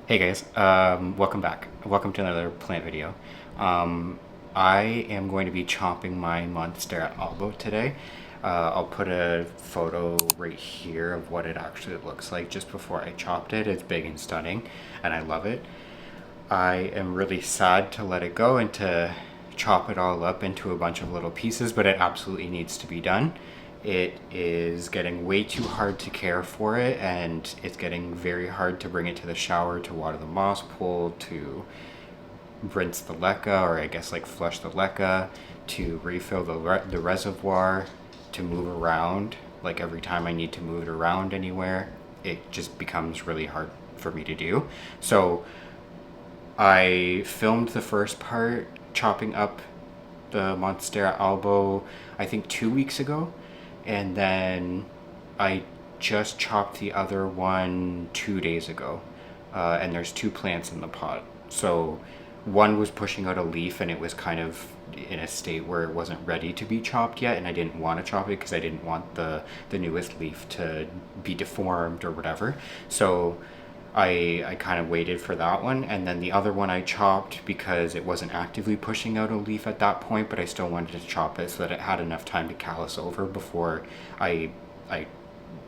Hey guys, welcome back. Welcome to another plant video. I am going to be chopping my Monstera Albo today. I'll put a photo right here of what it actually looks like just before I chopped it. It's big and stunning, and I love it. I am really sad to let it go and to chop it all up into a bunch of little pieces, but it absolutely needs to be done. It is getting way too hard to care for it, and it's getting very hard to bring it to the shower, to water the moss pool, to rinse the leca, or I guess like flush the leca, to refill the reservoir, to move around. Like every time I need to move it around anywhere, it just becomes really hard for me to do. So I filmed the first part chopping up the Monstera Albo, I think 2 weeks ago, and then I just chopped the other one 2 days ago. And there's two plants in the pot. So one was pushing out a leaf and it was kind of in a state where it wasn't ready to be chopped yet, and I didn't want to chop it because I didn't want the newest leaf to be deformed or whatever. So I kind of waited for that one, and then the other one I chopped because it wasn't actively pushing out a leaf at that point, but I still wanted to chop it so that it had enough time to callus over before I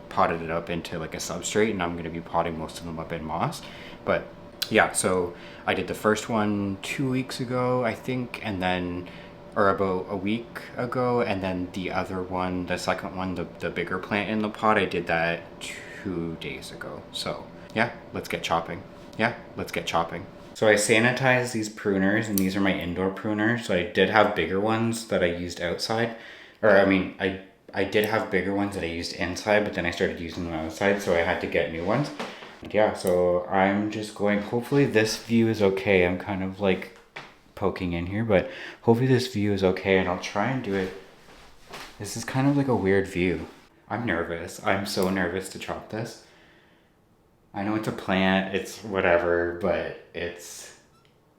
potted it up into like a substrate, and I'm going to be potting most of them up in moss. But yeah, so I did the first one 2 weeks ago, I think, and then or about a week ago, and then the other one, the second one, the bigger plant in the pot, I did that 2 days ago. So yeah, let's get chopping. Yeah, let's get chopping. So I sanitized these pruners, and these are my indoor pruners. So I did have bigger ones that I used outside, or I mean, I did have bigger ones that I used inside, but then I started using them outside, so I had to get new ones. And yeah, so I'm just going, hopefully this view is okay. I'm kind of like poking in here, but hopefully this view is okay, and I'll try and do it. This is kind of like a weird view. I'm nervous. I'm so nervous to chop this. I know it's a plant, it's whatever, but this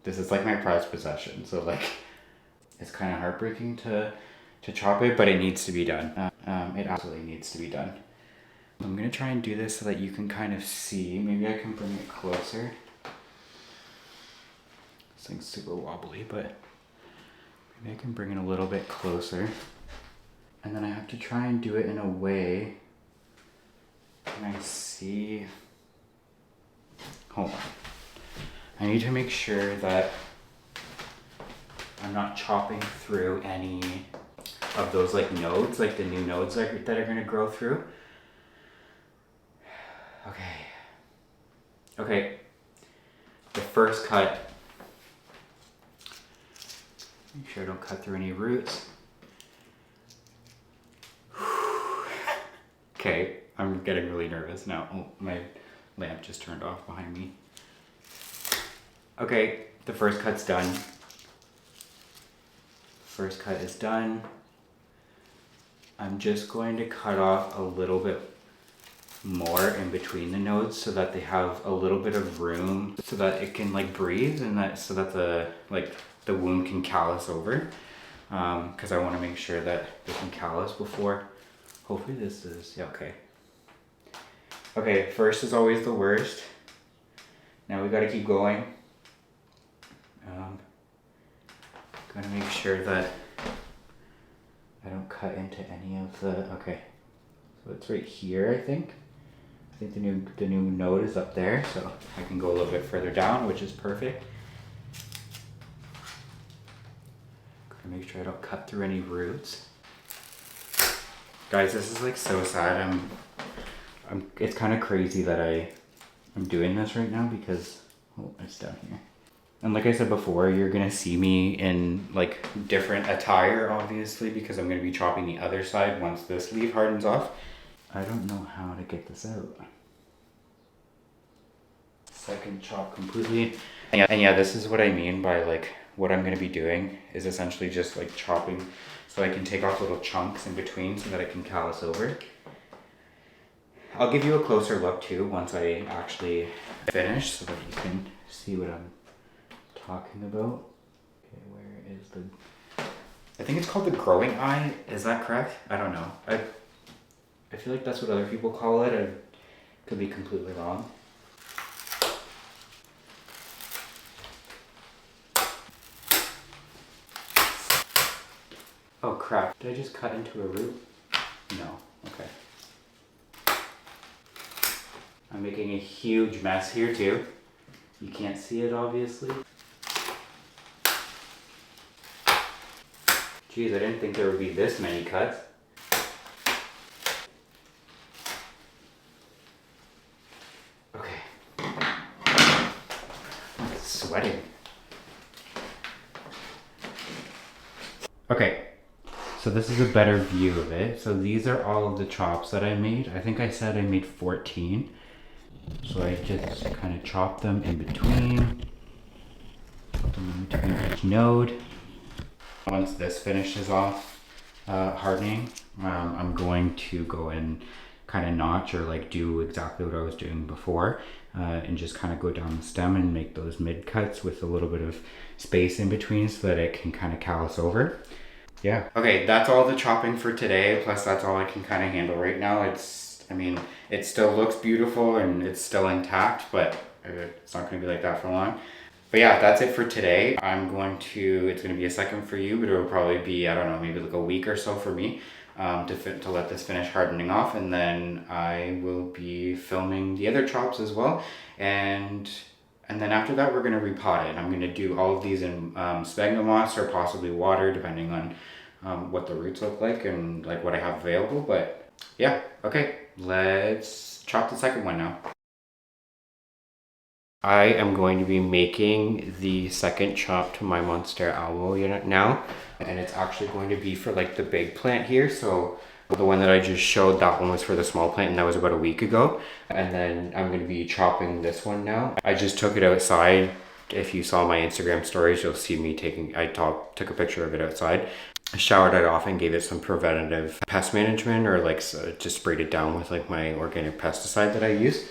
is like my prized possession. So like, it's kind of heartbreaking to chop it, but it needs to be done. It absolutely needs to be done. I'm gonna try and do this so that you can kind of see. Maybe I can bring it closer. This thing's super wobbly, but maybe I can bring it a little bit closer. And then I have to try and do it in a way. Can I see? Hold on. I need to make sure that I'm not chopping through any of those like nodes, like the new nodes that are gonna grow through. Okay. Okay. The first cut. Make sure I don't cut through any roots. Okay, I'm getting really nervous now. Oh, my lamp just turned off behind me. Okay, the first cut's done. First cut is done. I'm just going to cut off a little bit more in between the nodes so that they have a little bit of room so that it can like breathe, and that so that the wound can callus over. Because I want to make sure that they can callus before. Hopefully this is, yeah, okay. Okay, first is always the worst. Now we gotta keep going. Gotta make sure that I don't cut into any of the, okay. So it's right here, I think. I think the new node is up there, so I can go a little bit further down, which is perfect. Gotta make sure I don't cut through any roots. Guys, this is like so sad. It's kind of crazy that I'm doing this right now because, oh, it's down here. And like I said before, you're gonna see me in like different attire, obviously, because I'm gonna be chopping the other side once this leaf hardens off. I don't know how to get this out. Second chop completely. And yeah, this is what I mean by like, what I'm gonna be doing is essentially just like chopping so I can take off little chunks in between so that it can callus over. I'll give you a closer look too once I actually finish so that you can see what I'm talking about. Okay, where is the... I think it's called the growing eye. Is that correct? I don't know. I feel like that's what other people call it. I could be completely wrong. crap. Did I just cut into a root? No. Okay. I'm making a huge mess here too. You can't see it obviously. Geez, I didn't think there would be this many cuts. Okay. It's sweating. Okay. So this is a better view of it. So these are all of the chops that I made. I think I said I made 14. So I just kind of chop them in between. Put them in between each node. Once this finishes off hardening, I'm going to go and kind of notch or like do exactly what I was doing before and just kind of go down the stem and make those mid cuts with a little bit of space in between so that it can kind of callus over. Yeah. Okay, that's all the chopping for today. Plus that's all I can kind of handle right now. I mean, it still looks beautiful and it's still intact, but it's not going to be like that for long. But yeah, that's it for today. It's going to be a second for you, but it'll probably be, I don't know, maybe like a week or so for me to let this finish hardening off. And then I will be filming the other chops as well. And then after that, we're going to repot it. I'm going to do all of these in sphagnum moss or possibly water, depending on what the roots look like and like what I have available. But yeah, okay, let's chop the second one now. I am going to be making the second chop to my Monstera Albo unit now, and it's actually going to be for like the big plant here. So the one that I just showed, that one was for the small plant, and that was about a week ago. And then I'm going to be chopping this one now. I just took it outside. If you saw my Instagram stories, you'll see me took a picture of it outside. I showered it off and gave it some preventative pest management, or like just sprayed it down with like my organic pesticide that I use.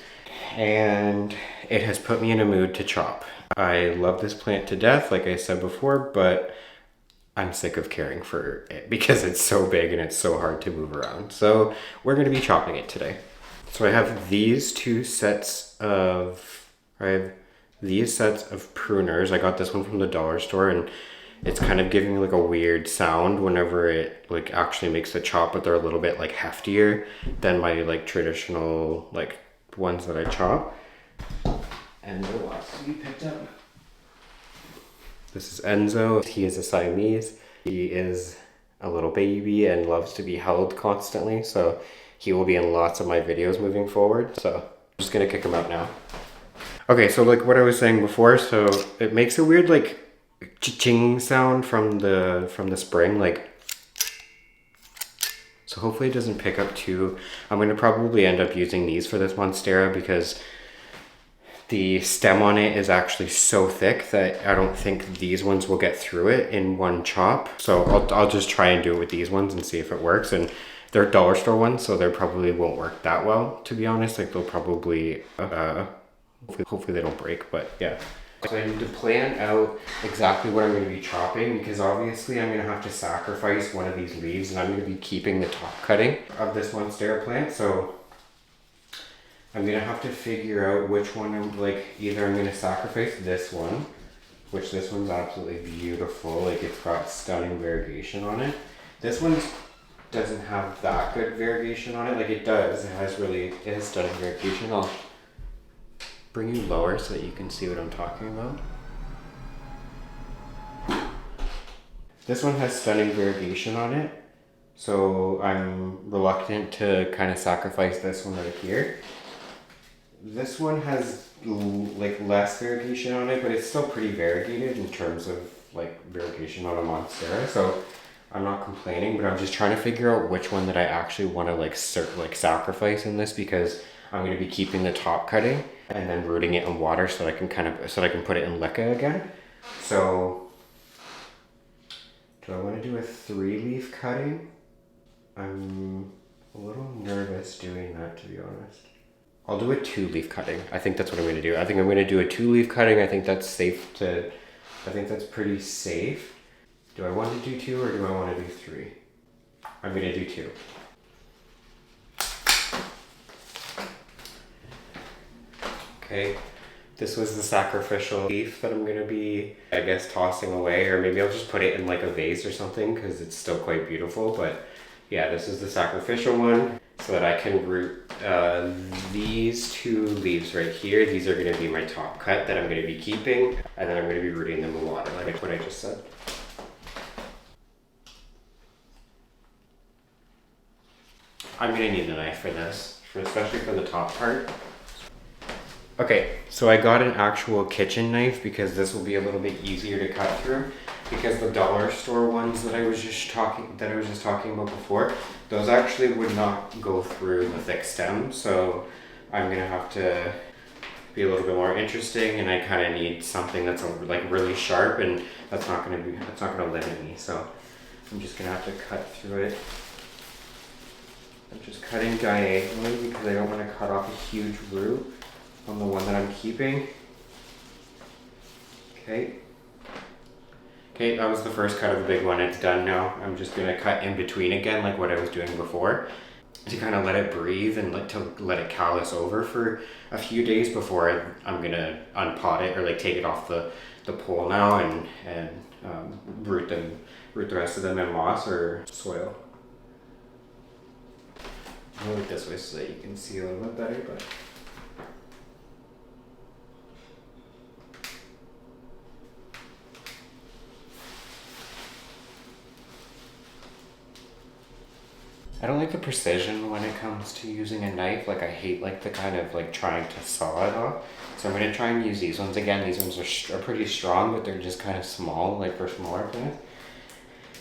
And it has put me in a mood to chop. I love this plant to death, like I said before, but I'm sick of caring for it because it's so big and it's so hard to move around. So we're going to be chopping it today. So I have these sets of pruners. I got this one from the dollar store, and it's kind of giving like a weird sound whenever it like actually makes the chop, but they're a little bit like heftier than my like traditional like ones that I chop. And the last to be picked up. This is Enzo. He is a Siamese. He is a little baby and loves to be held constantly, so he will be in lots of my videos moving forward. So I'm just gonna kick him out now. Okay, so like what I was saying before, so it makes a weird like ching sound from the spring, like. So hopefully it doesn't pick up too. I'm going to probably end up using these for this Monstera because the stem on it is actually so thick that I don't think these ones will get through it in one chop. So I'll just try and do it with these ones and see if it works. And they're dollar store ones, so they probably won't work that well, to be honest. Like they'll probably, hopefully they don't break, but yeah. So I need to plan out exactly what I'm going to be chopping, because obviously I'm going to have to sacrifice one of these leaves, and I'm going to be keeping the top cutting of this Monstera plant. So I'm going to have to figure out which one I'm like, either I'm going to sacrifice this one, which this one's absolutely beautiful. Like it's got stunning variegation on it. This one doesn't have that good variegation on it. Like it does. It has stunning variegation. I'll bring you lower so that you can see what I'm talking about. This one has stunning variegation on it, so I'm reluctant to kind of sacrifice this one right here. This one has like less variegation on it, but it's still pretty variegated in terms of like variegation on a Monstera, so I'm not complaining, but I'm just trying to figure out which one that I actually want to like sacrifice in this, because I'm going to be keeping the top cutting and then rooting it in water so that I can put it in leca again. So do I want to do a 3-leaf cutting? I'm a little nervous doing that, to be honest. I'll do a 2-leaf cutting. I think that's what I'm going to do. I think I'm going to do a 2-leaf cutting. I think that's pretty safe. Do I want to do 2 or do I want to do 3? I'm going to do 2. Okay, This was the sacrificial leaf that I'm gonna be, I guess, tossing away, or maybe I'll just put it in like a vase or something because it's still quite beautiful. But yeah, this is the sacrificial one so that I can root these two leaves right here. These are gonna be my top cut that I'm gonna be keeping, and then I'm gonna be rooting them in water, like what I just said. I'm gonna need a knife for this, especially for the top part. Okay, so I got an actual kitchen knife because this will be a little bit easier to cut through, because the dollar store ones that I was just talking about before, those actually would not go through the thick stem. So I'm gonna have to be a little bit more interesting, and I kind of need something that's like really sharp, and that's not gonna limit me. So I'm just gonna have to cut through it. I'm just cutting diagonally because I don't want to cut off a huge root on the one that I'm keeping. Okay. Okay, that was the first cut of the big one. It's done now. I'm just gonna cut in between again, like what I was doing before, to kind of let it breathe and let it callus over for a few days before I'm gonna unpot it, or like take it off the pole now and root the rest of them in moss or soil. I'll look this way so that you can see a little bit better, but I don't like the precision when it comes to using a knife. Like I hate like the kind of like trying to saw it off. So I'm gonna try and use these ones again. These ones are pretty strong, but they're just kind of small, like for smaller plants.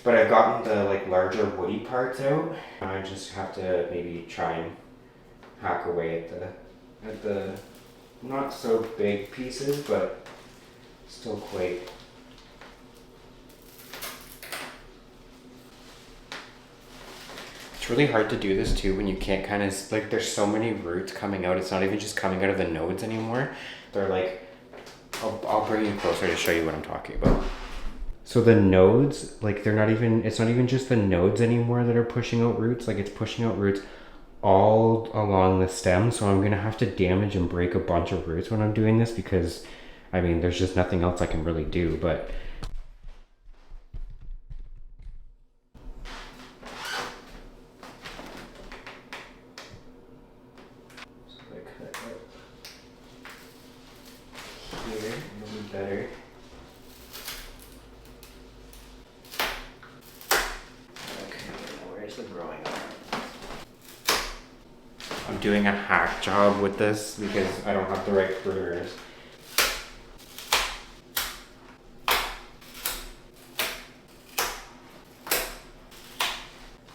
But I've gotten the like larger woody parts out. I just have to maybe try and hack away at the not so big pieces, but still quite. It's really hard to do this too when you can't kind of, like there's so many roots coming out. It's not even just coming out of the nodes anymore. They're like, I'll bring you closer to show you what I'm talking about. So the nodes, like it's not even just the nodes anymore that are pushing out roots. Like it's pushing out roots all along the stem. So I'm gonna have to damage and break a bunch of roots when I'm doing this, because I mean, there's just nothing else I can really do. But here, it'll be better. Okay, now where's the growing arm? I'm doing a hack job with this because I don't have the right pruners.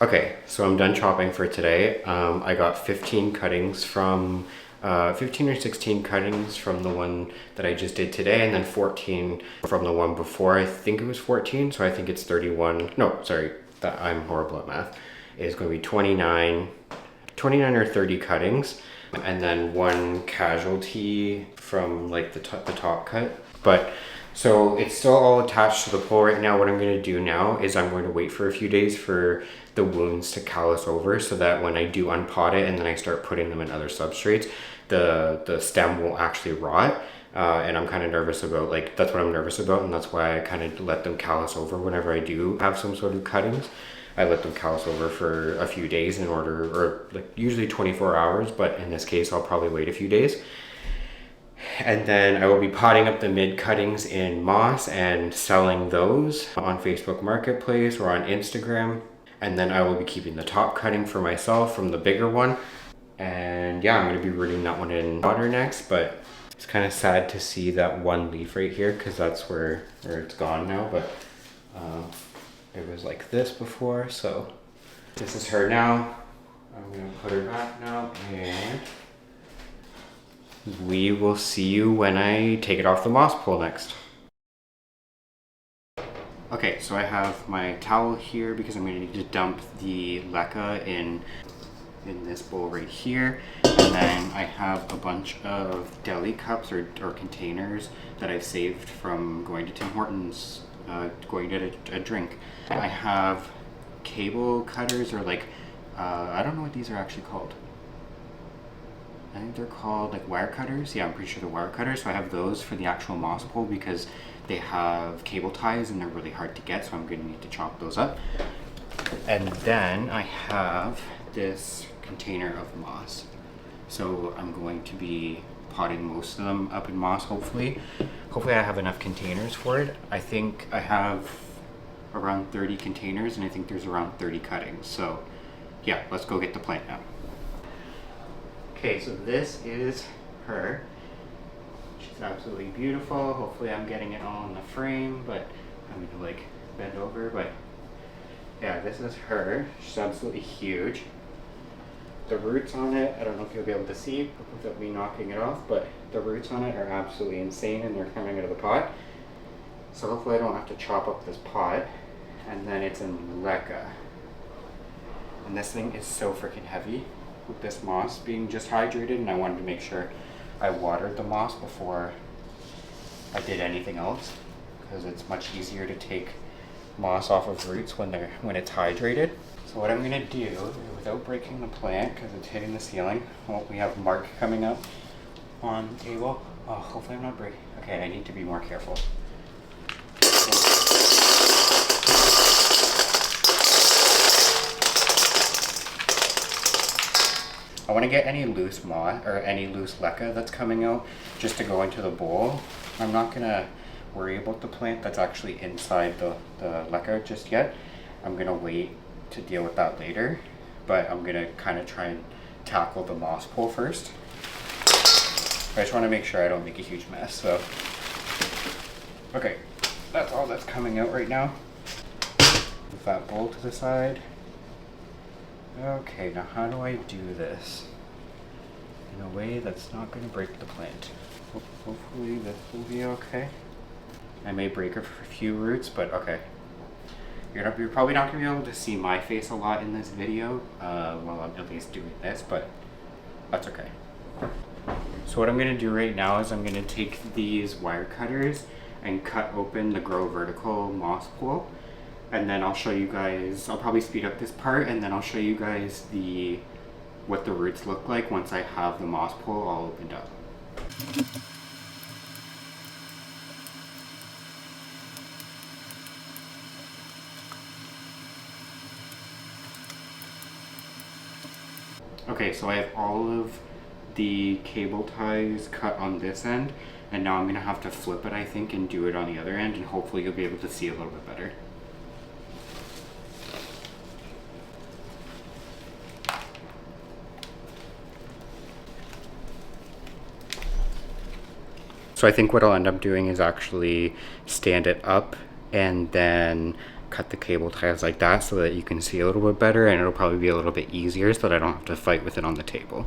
Okay, so I'm done chopping for today. I got 15 cuttings from 15 or 16 cuttings from the one that I just did today, and then 14 from the one before. I think it was 14, so I think it's 31. No, sorry, I'm horrible at math. It's going to be 29 or 30 cuttings, and then one casualty from like the top cut. But so it's still all attached to the pole right now. What I'm going to do now is I'm going to wait for a few days for the wounds to callus over, so that when I do unpot it and then I start putting them in other substrates, the stem won't actually rot. And I'm kind of nervous about, like, that's what I'm nervous about, and that's why I kind of let them callus over whenever I do have some sort of cuttings. I let them callus over for a few days in order, or like usually 24 hours, but in this case I'll probably wait a few days. And then I will be potting up the mid cuttings in moss and selling those on Facebook Marketplace or on Instagram. And then I will be keeping the top cutting for myself from the bigger one. And yeah, I'm going to be rooting that one in water next, but it's kind of sad to see that one leaf right here, because that's where it's gone now. But it was like this before, so this is her now. I'm going to put her back now, and we will see you when I take it off the moss pole next. Okay, so I have my towel here because I'm going to need to dump the leca in this bowl right here. And then I have a bunch of deli cups or containers that I've saved from going to Tim Hortons, going to get a drink. I have cable cutters, or like, I don't know what these are actually called. I think they're called like wire cutters. Yeah, I'm pretty sure they're wire cutters. So I have those for the actual moss pole because they have cable ties and they're really hard to get. So I'm going to need to chop those up. And then I have this container of moss. So I'm going to be potting most of them up in moss, hopefully. Hopefully I have enough containers for it. I think I have around 30 containers and I think there's around 30 cuttings. So yeah, let's go get the plant now. Okay, so this is her. She's absolutely beautiful. Hopefully I'm getting it all in the frame, but I'm gonna like bend over, but yeah, this is her. She's absolutely huge. The roots on it, I don't know if you'll be able to see without me knocking it off, but the roots on it are absolutely insane and they're coming out of the pot. So hopefully I don't have to chop up this pot. And then it's in leca. And this thing is so freaking heavy with this moss being just hydrated, and I wanted to make sure I watered the moss before I did anything else, because it's much easier to take moss off of roots when it's hydrated. So what I'm gonna do, without breaking the plant, because it's hitting the ceiling, well, we have Mark coming up on the table. Oh, hopefully I'm not breaking. Okay, I need to be more careful. I want to get any loose moss or any loose leca that's coming out just to go into the bowl. I'm not gonna worry about the plant that's actually inside the leca just yet. I'm gonna wait to deal with that later, but I'm gonna kind of try and tackle the moss pole first. I just want to make sure I don't make a huge mess. So, okay, that's all that's coming out right now. Move that bowl to the side. Okay, now how do I do this in a way that's not going to break the plant? Hopefully this will be okay. I may break a few roots, but okay. You're probably not going to be able to see my face a lot in this video while I'm at least doing this, but that's okay. So what I'm going to do right now is I'm going to take these wire cutters and cut open the grow vertical moss pole. And then I'll show you guys, I'll probably speed up this part, and then I'll show you guys what the roots look like once I have the moss pole all opened up. Okay, so I have all of the cable ties cut on this end, and now I'm gonna have to flip it, I think, and do it on the other end, and hopefully you'll be able to see a little bit better. So I think what I'll end up doing is actually stand it up and then cut the cable ties like that so that you can see a little bit better, and it'll probably be a little bit easier so that I don't have to fight with it on the table.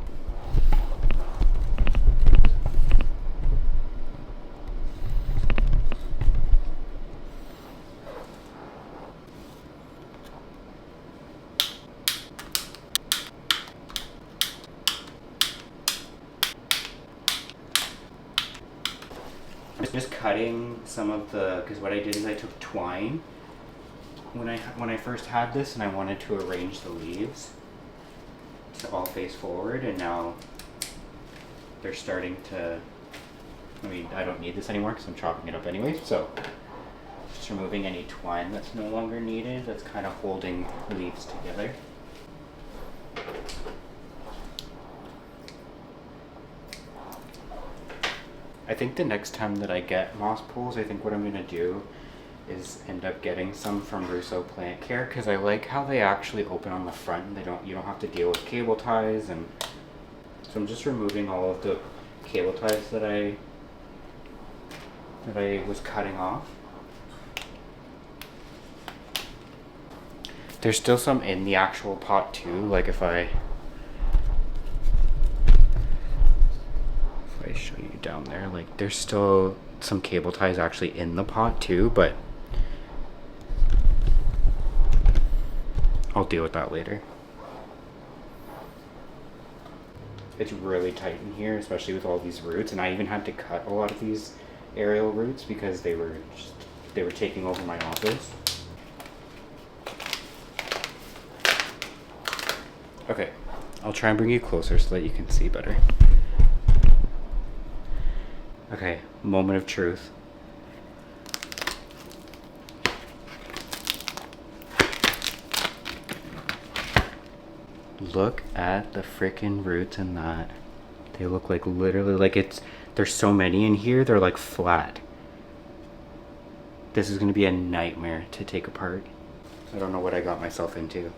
Just cutting some of the, because what I did is I took twine when I first had this, and I wanted to arrange the leaves to all face forward, and now they're starting to, I mean, I don't need this anymore because I'm chopping it up anyways, so just removing any twine that's no longer needed, that's kind of holding leaves together. I think the next time that I get moss poles, I think what I'm going to do is end up getting some from Russo Plant Care, because I like how they actually open on the front and you don't have to deal with cable ties. And so I'm just removing all of the cable ties that I was cutting off. There's still some in the actual pot too, like if I show you down there, like there's still some cable ties actually in the pot too, but I'll deal with that later. It's really tight in here, especially with all these roots, and I even had to cut a lot of these aerial roots because they were taking over my office. Okay, I'll try and bring you closer so that you can see better. Okay, moment of truth. Look at the frickin' roots in that. They look like literally like there's so many in here, they're like flat. This is gonna be a nightmare to take apart. I don't know what I got myself into.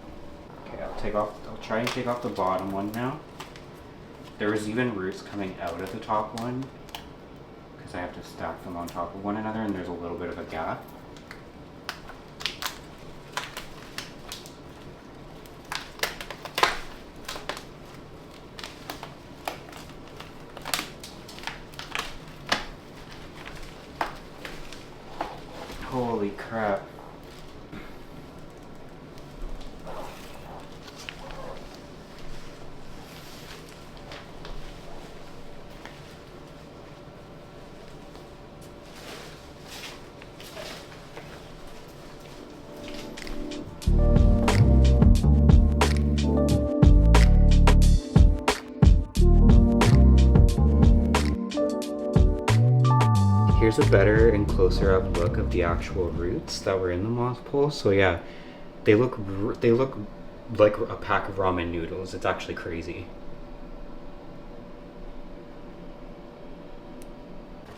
Okay, I'll try and take off the bottom one now. There was even roots coming out of the top one because I have to stack them on top of one another, and there's a little bit of a gap. Holy crap. Here's a better and closer up look of the actual roots that were in the moss pole. So yeah, they look like a pack of ramen noodles. It's actually crazy.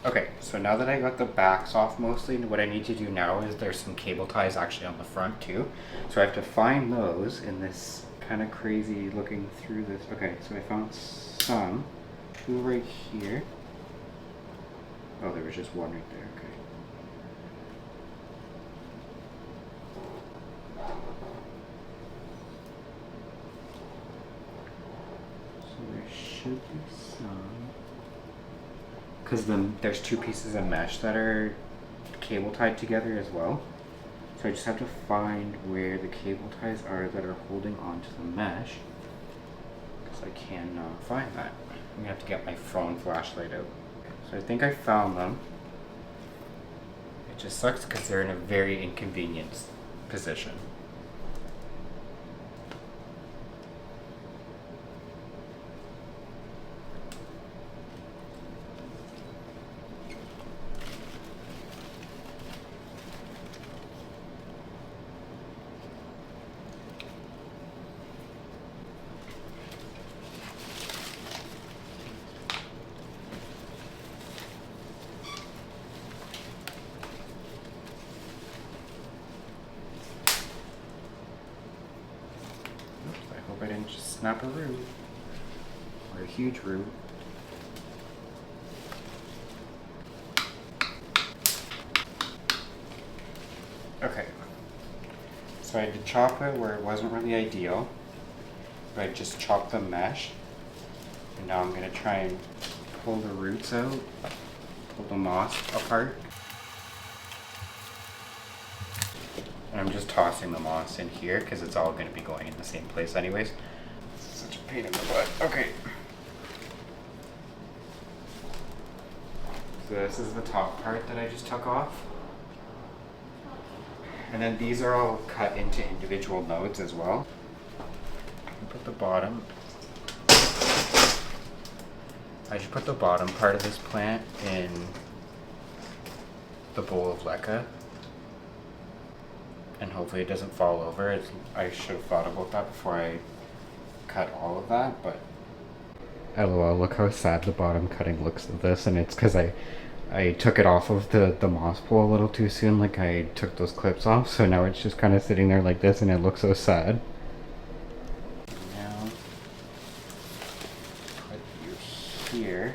Okay, so now that I got the backs off mostly, what I need to do now is there's some cable ties actually on the front too. So I have to find those in this kind of crazy looking through this. Okay, so I found some. Two right here. Oh, there was just one right there, okay. So there should be some. Because there's two pieces of mesh that are cable tied together as well. So I just have to find where the cable ties are that are holding onto the mesh. Because I cannot find that. I'm gonna have to get my phone flashlight out. So I think I found them. It just sucks because they're in a very inconvenient position. I didn't just snap a root or a huge root. Okay, so I had to chop it where it wasn't really ideal, but I just chopped the mesh, and now I'm going to try and pull the roots out, pull the moss apart. And I'm just tossing the moss in here because it's all going to be going in the same place anyways. It's such a pain in the butt. Okay. So this is the top part that I just took off. And then these are all cut into individual nodes as well. Put the bottom. I should put the bottom part of this plant in the bowl of leca. And hopefully it doesn't fall over. I should have thought about that before I cut all of that, but LOL, look how sad the bottom cutting looks of this, and it's because I took it off of the moss pole a little too soon, like I took those clips off, so now it's just kind of sitting there like this and it looks so sad. Now, put you here.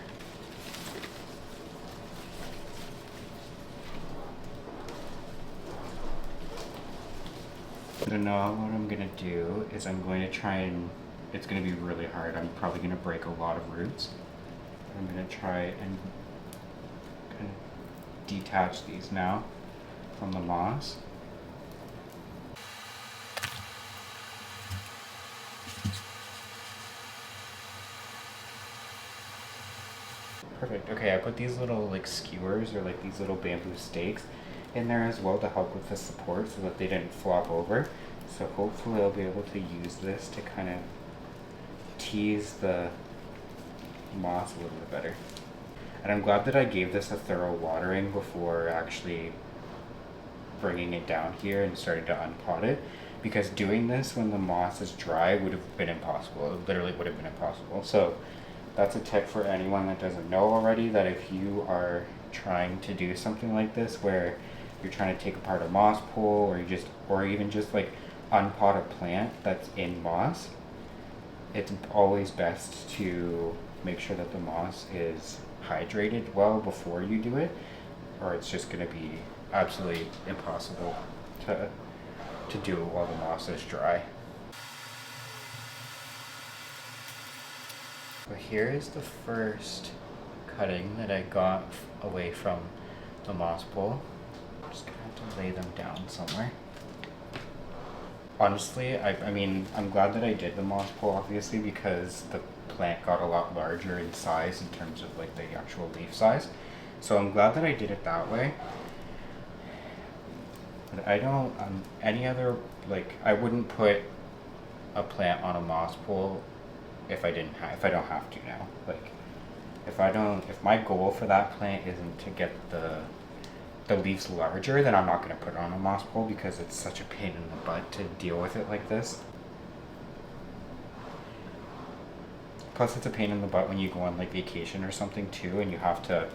So now what I'm going to do is I'm going to try and, it's going to be really hard, I'm probably going to break a lot of roots. I'm going to try and kind of detach these now from the moss. Perfect. Okay, I put these little like skewers or like these little bamboo stakes in there as well to help with the support so that they didn't flop over. So hopefully I'll be able to use this to kind of tease the moss a little bit better. And I'm glad that I gave this a thorough watering before actually bringing it down here and starting to unpot it, because doing this when the moss is dry would have been impossible. It literally would have been impossible. So that's a tip for anyone that doesn't know already, that if you are trying to do something like this where you're trying to take apart a moss pole, or even just like unpot a plant that's in moss, it's always best to make sure that the moss is hydrated well before you do it, or it's just going to be absolutely impossible to do it while the moss is dry. So here is the first cutting that I got away from the moss pole. I'm just gonna have to lay them down somewhere. Honestly, I mean, I'm glad that I did the moss pole, obviously, because the plant got a lot larger in size in terms of like the actual leaf size. So I'm glad that I did it that way. But I don't, any other, like, I wouldn't put a plant on a moss pole if I don't have to now. Like, if my goal for that plant isn't to get the leaves larger, then I'm not going to put it on a moss pole, because it's such a pain in the butt to deal with it like this. Plus it's a pain in the butt when you go on like vacation or something too, and you have to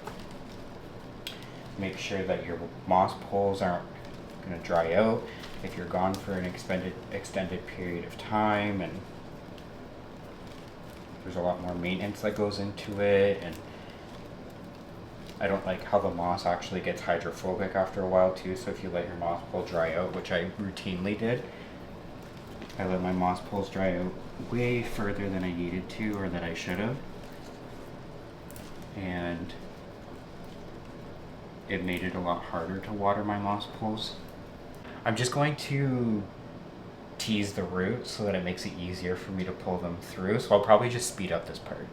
make sure that your moss poles aren't going to dry out if you're gone for an extended period of time, and there's a lot more maintenance that goes into it. And I don't like how the moss actually gets hydrophobic after a while too, so if you let your moss pole dry out, which I routinely did, I let my moss poles dry out way further than I needed to, or that I should have, and it made it a lot harder to water my moss poles. I'm just going to tease the roots so that it makes it easier for me to pull them through, so I'll probably just speed up this part.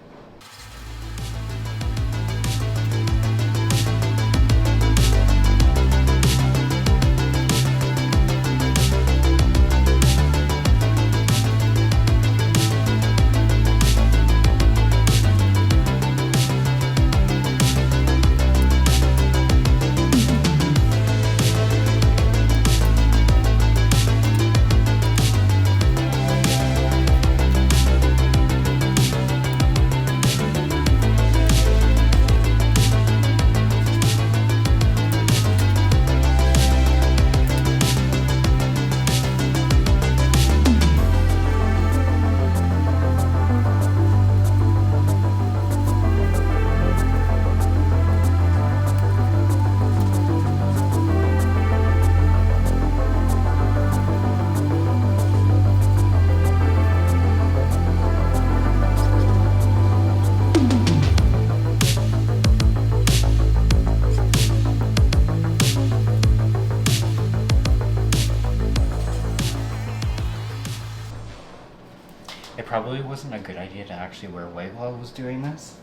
It probably wasn't a good idea to actually wear white while I was doing this.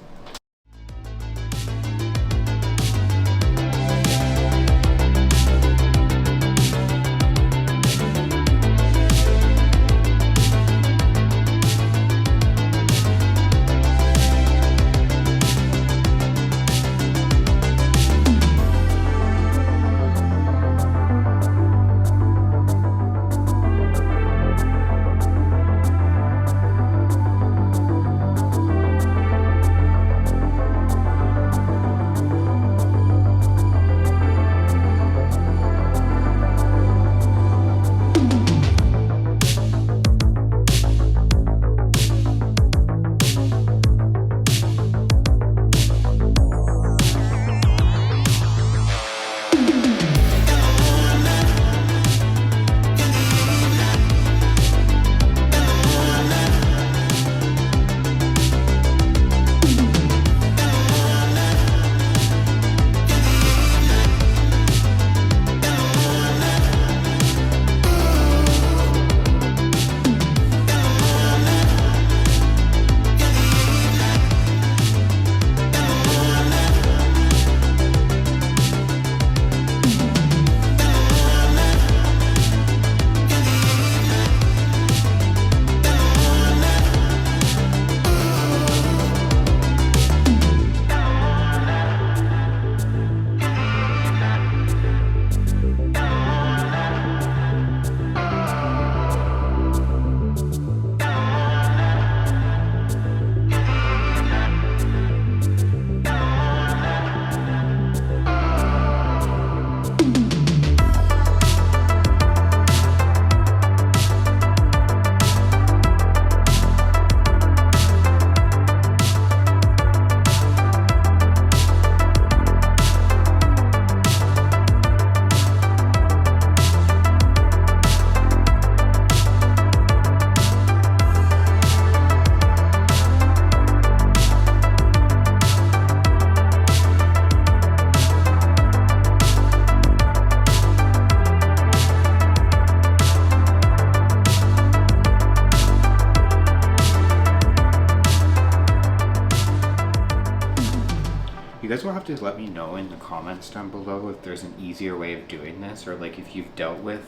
to let me know in the comments down below if there's an easier way of doing this, or like if you've dealt with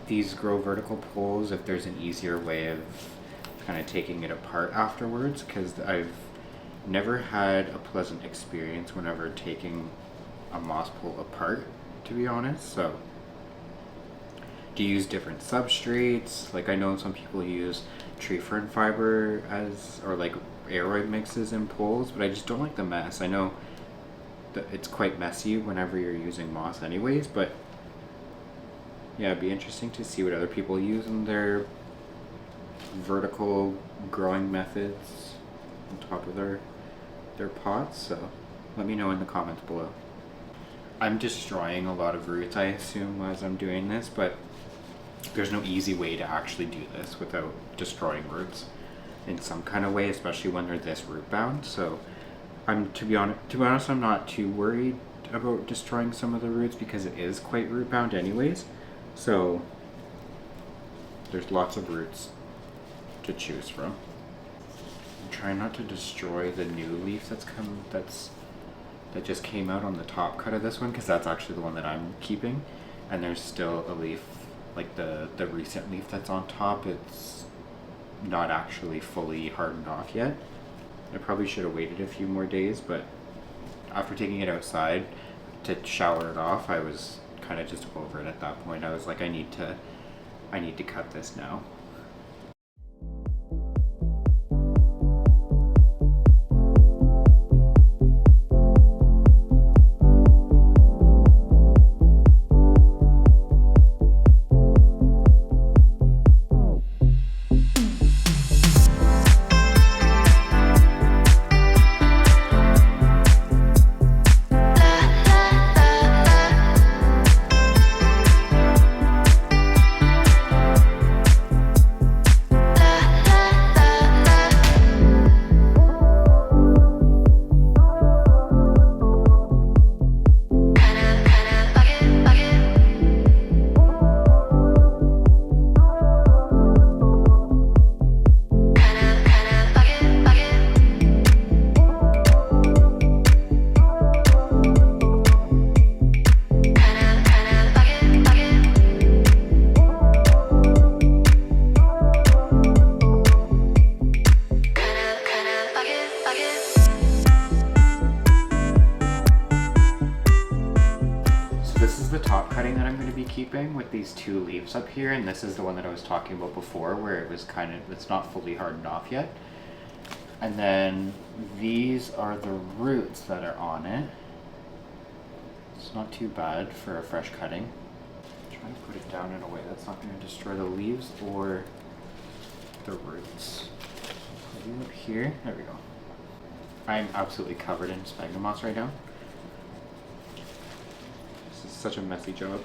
these grow vertical poles, if there's an easier way of kind of taking it apart afterwards, because I've never had a pleasant experience whenever taking a moss pole apart, to be honest. So do you use different substrates? Like, I know some people use tree fern fiber as, or like aeroid mixes in poles, but I just don't like the mess. I know that it's quite messy whenever you're using moss anyways, but yeah, it'd be interesting to see what other people use in their vertical growing methods on top of their pots. So let me know in the comments below. I'm destroying a lot of roots, I assume, as I'm doing this, but there's no easy way to actually do this without destroying roots in some kind of way, especially when they're this root bound. So to be honest, I'm not too worried about destroying some of the roots because it is quite root bound anyways. So there's lots of roots to choose from. I'm trying not to destroy the new leaf that just came out on the top cut of this one, because that's actually the one that I'm keeping, and there's still a leaf, like the recent leaf that's on top. It's not actually fully hardened off yet. I probably should have waited a few more days, but after taking it outside to shower it off, I was kind of just over it at that point. I was like, I need to cut this now. Keeping with these two leaves up here, and this is the one that I was talking about before where it was it's not fully hardened off yet. And then these are the roots that are on it. It's not too bad for a fresh cutting. I'm trying to put it down in a way that's not going to destroy the leaves or the roots. Put it up here. There we go. I'm absolutely covered in sphagnum moss right now. This is such a messy job.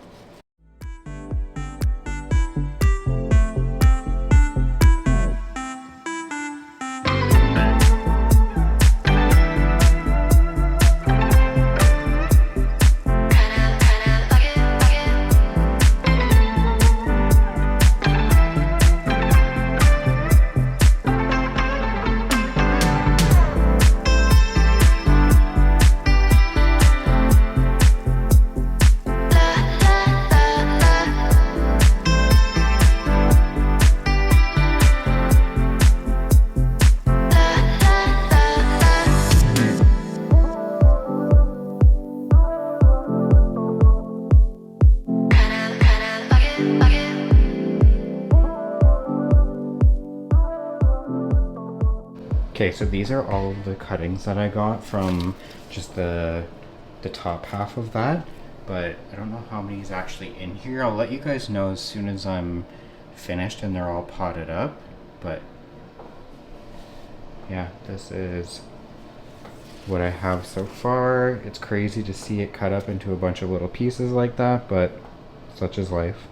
Okay, so these are all of the cuttings that I got from just the top half of that, but I don't know how many is actually in here. I'll let you guys know as soon as I'm finished and they're all potted up, but yeah, this is what I have so far. It's crazy to see it cut up into a bunch of little pieces like that, but such is life.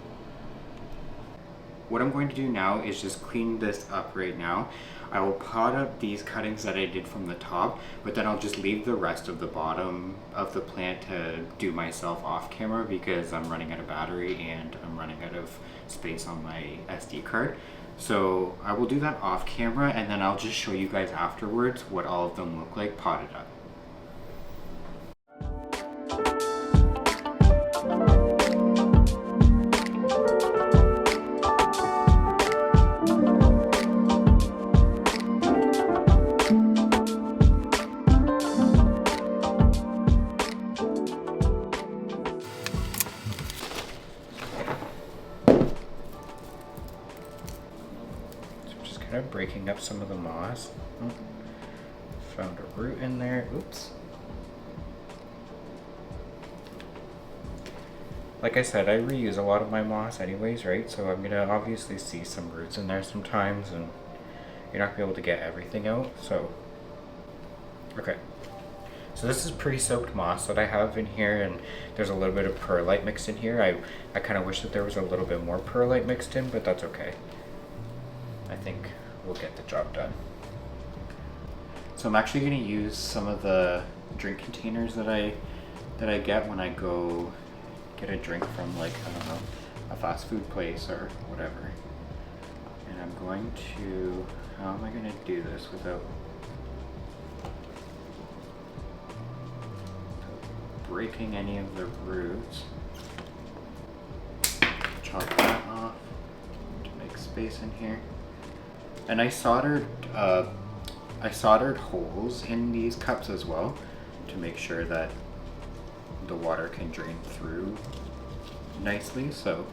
What I'm going to do now is just clean this up right now. I will pot up these cuttings that I did from the top, but then I'll just leave the rest of the bottom of the plant to do myself off camera because I'm running out of battery and I'm running out of space on my SD card. So I will do that off camera, and then I'll just show you guys afterwards what all of them look like potted up. kind of breaking up some of the moss. Oh, found a root in there. Oops. Like I said, I reuse a lot of my moss anyways, right? So I'm gonna obviously see some roots in there sometimes, and you're not gonna be able to get everything out, so. Okay. So this is pre-soaked moss that I have in here, and there's a little bit of perlite mixed in here. I kind of wish that there was a little bit more perlite mixed in, but that's okay. I think we'll get the job done. So I'm actually gonna use some of the drink containers that I get when I go get a drink from, like, I don't know, a fast food place or whatever. And I'm going to, how am I gonna do this without breaking any of the roots? Chop that off to make space in here. And I soldered holes in these cups as well to make sure that the water can drain through nicely. So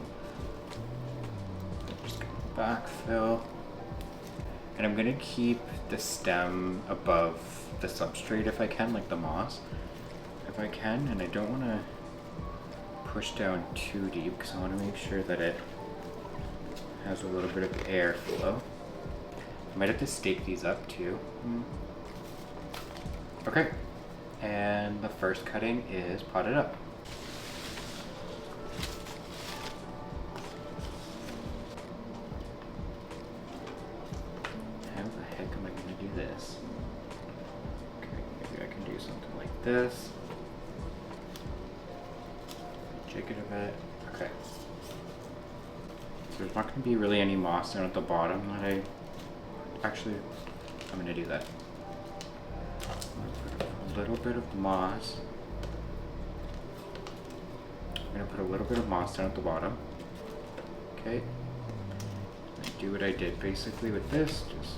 I'm just gonna backfill, and I'm gonna keep the stem above the substrate if I can, like the moss, if I can, and I don't want to push down too deep because I want to make sure that it has a little bit of airflow. I might have to stake these up too. Okay. And the first cutting is potted up. How the heck am I going to do this? Okay, maybe I can do something like this. Jig it a bit. Okay. So there's not going to be really any moss down at the bottom that actually, I'm going to do that. A little bit of moss. I'm going to put a little bit of moss down at the bottom. Okay. And do what I did basically with this. Just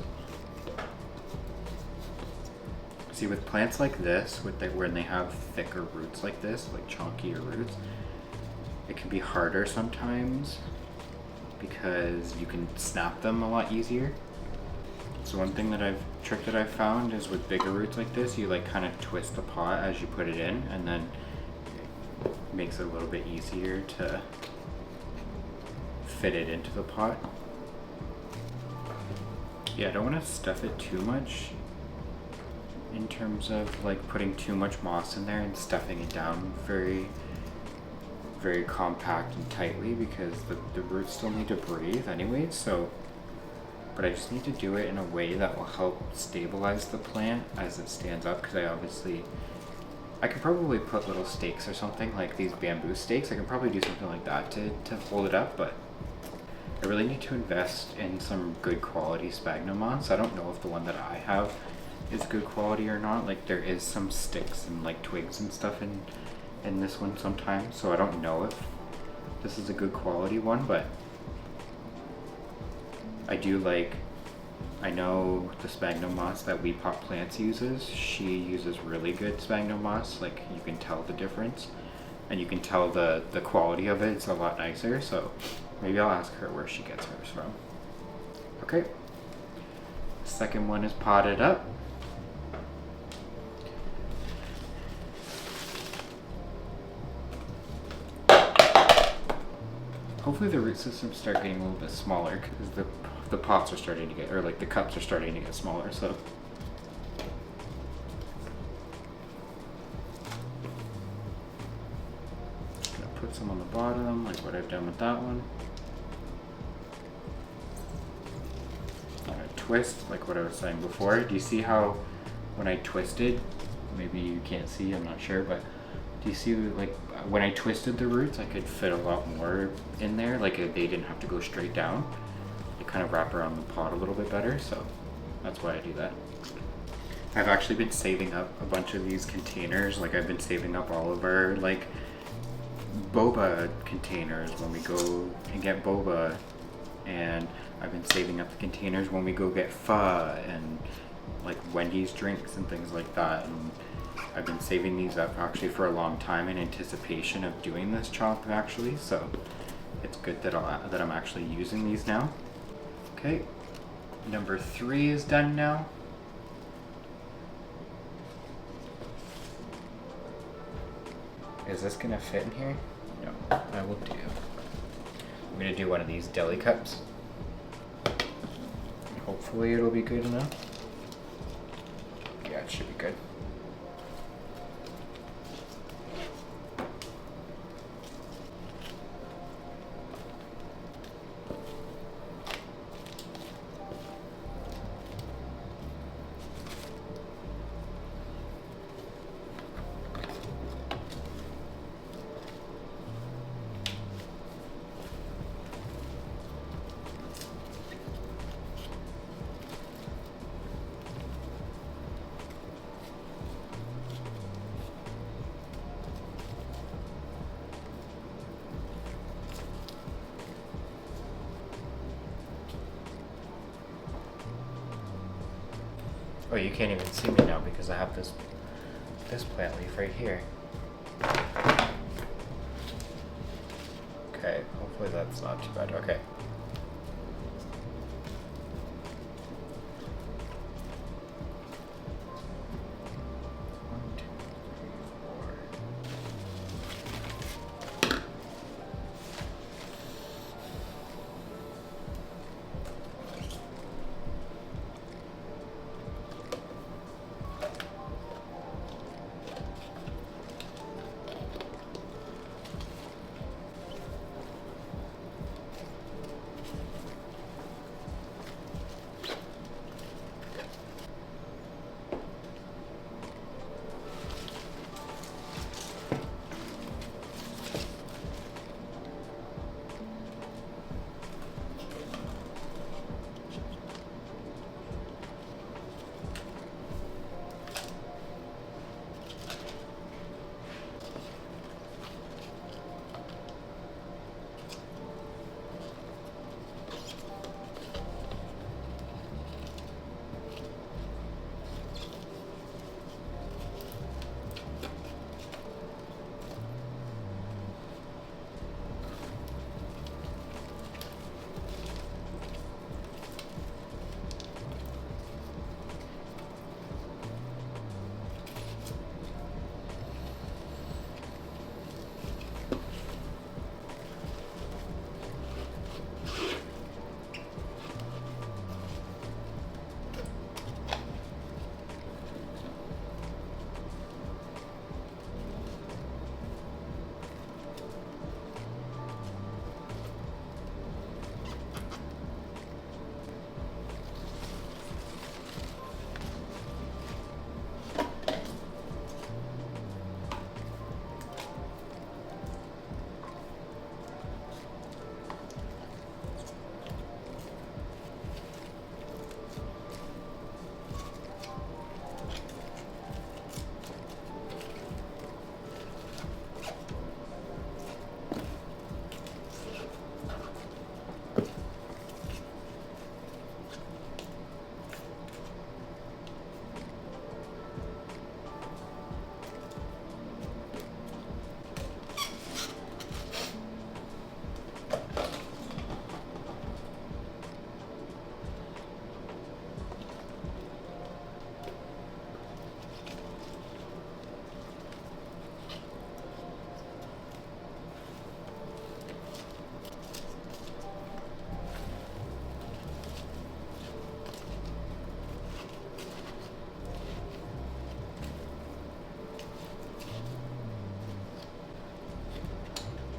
see, with plants like this, when they have thicker roots like this, like chunkier roots, it can be harder sometimes because you can snap them a lot easier. So one trick that I've found is with bigger roots like this, you like kind of twist the pot as you put it in, and then it makes it a little bit easier to fit it into the pot. Yeah, I don't want to stuff it too much in terms of like putting too much moss in there and stuffing it down very, very compact and tightly, because the roots still need to breathe anyways, so. But I just need to do it in a way that will help stabilize the plant as it stands up, because I could probably put little stakes or something, like these bamboo stakes. I can probably do something like that to hold it up, but I really need to invest in some good quality sphagnum moss. I don't know if the one that I have is good quality or not. Like, there is some sticks and like twigs and stuff in this one sometimes, so I don't know if this is a good quality one, but I know the sphagnum moss that We Pot Plants uses. She uses really good sphagnum moss. Like, you can tell the difference, and you can tell the quality of it. It's a lot nicer, so maybe I'll ask her where she gets hers from. Okay, the second one is potted up. Hopefully the root systems start getting a little bit smaller, because the pots are starting to get, or like the cups are starting to get smaller, so. Gonna put some on the bottom, like what I've done with that one. Twist, like what I was saying before. Do you see how when I twisted, maybe you can't see, I'm not sure, but do you see, like, when I twisted the roots, I could fit a lot more in there. Like, they didn't have to go straight down. They kind of wrap around the pot a little bit better, so that's why I do that. I've actually been saving up a bunch of these containers. Like, I've been saving up all of our, like, boba containers when we go and get boba. And I've been saving up the containers when we go get pho and, like, Wendy's drinks and things like that. And I've been saving these up actually for a long time in anticipation of doing this chop, actually, so it's good that I'm actually using these now. Okay, Number 3 is done now. Is this gonna fit in here? No, I will do. I'm gonna do one of these deli cups. Hopefully it'll be good enough. Yeah, it should be good. Oh, you can't even see me now because I have this plant leaf right here. Okay, hopefully that's not too bad. Okay.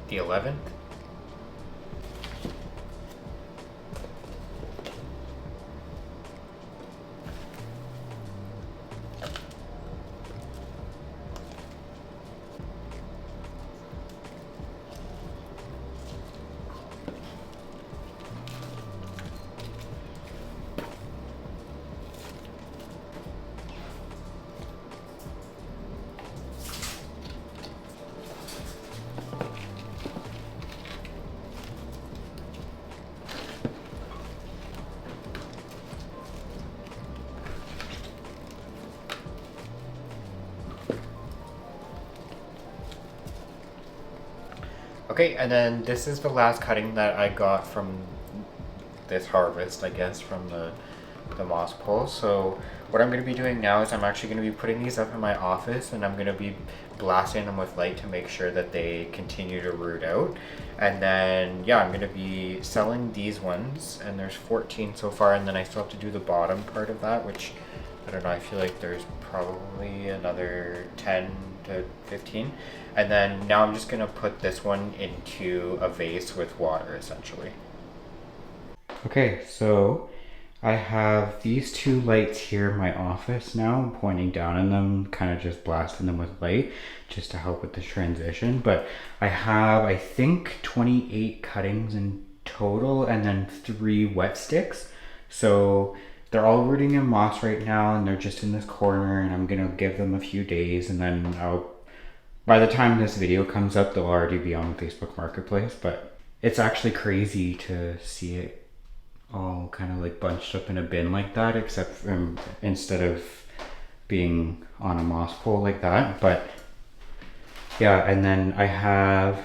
The 11th? Okay, and then this is the last cutting that I got from this harvest, I guess, from the the moss pole. So what I'm going to be doing now is I'm actually going to be putting these up in my office, and I'm going to be blasting them with light to make sure that they continue to root out. And then yeah, I'm going to be selling these ones, and there's 14 so far, and then I still have to do the bottom part of that, which I don't know, I feel like there's probably another 10 to 15. And then now I'm just going to put this one into a vase with water essentially. Okay, so I have these two lights here in my office now. I'm pointing down on them, kind of just blasting them with light just to help with the transition. But I have, I think, 28 cuttings in total and then 3 wet sticks. So they're all rooting in moss right now, and they're just in this corner, and I'm gonna give them a few days, and then by the time this video comes up, they'll already be on Facebook Marketplace. But it's actually crazy to see it all kind of like bunched up in a bin like that, except instead of being on a moss pole like that. But yeah, and then I have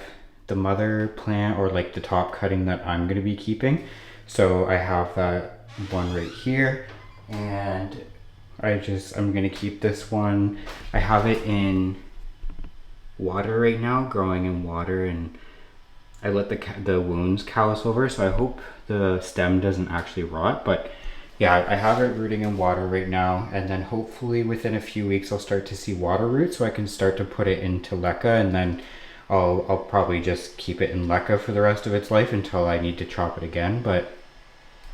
the mother plant, or like the top cutting that I'm going to be keeping. So I have that one right here, and I'm going to keep this one. I have it in water right now, growing in water, and I let the wounds callus over, so I hope the stem doesn't actually rot. But yeah, I have it rooting in water right now, and then hopefully within a few weeks I'll start to see water roots, so I can start to put it into leca, and then I'll probably just keep it in leca for the rest of its life until I need to chop it again. But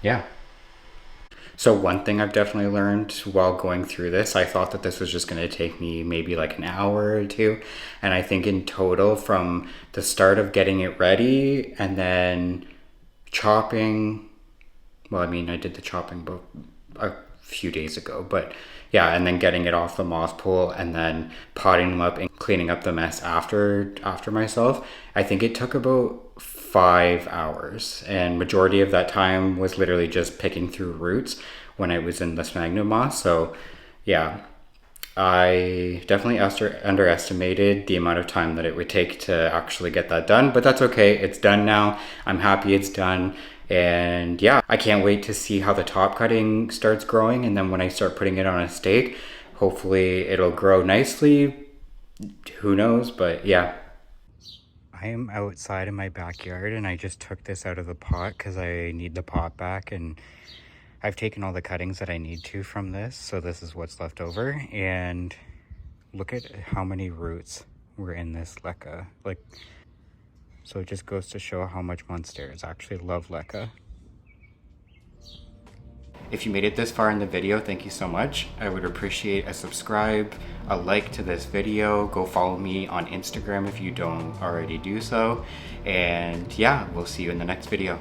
yeah. So one thing I've definitely learned while going through this, I thought that this was just going to take me maybe like an hour or two. And I think in total, from the start of getting it ready and then chopping, well, I mean, I did the chopping a few days ago, but yeah, and then getting it off the moss pole and then potting them up and cleaning up the mess after myself, I think it took about 5 hours, and majority of that time was literally just picking through roots when I was in the sphagnum moss. So yeah, I definitely underestimated the amount of time that it would take to actually get that done, but that's okay. It's done now. I'm happy it's done. And yeah, I can't wait to see how the top cutting starts growing, and then when I start putting it on a stake, hopefully it'll grow nicely. Who knows? But yeah. I am outside in my backyard, and I just took this out of the pot because I need the pot back, and I've taken all the cuttings that I need to from this, so this is what's left over. And look at how many roots were in this leca. So it just goes to show how much Monsteras actually love leca. If you made it this far in the video, thank you so much. I would appreciate a subscribe, a like to this video. Go follow me on Instagram if you don't already do so. And yeah, we'll see you in the next video.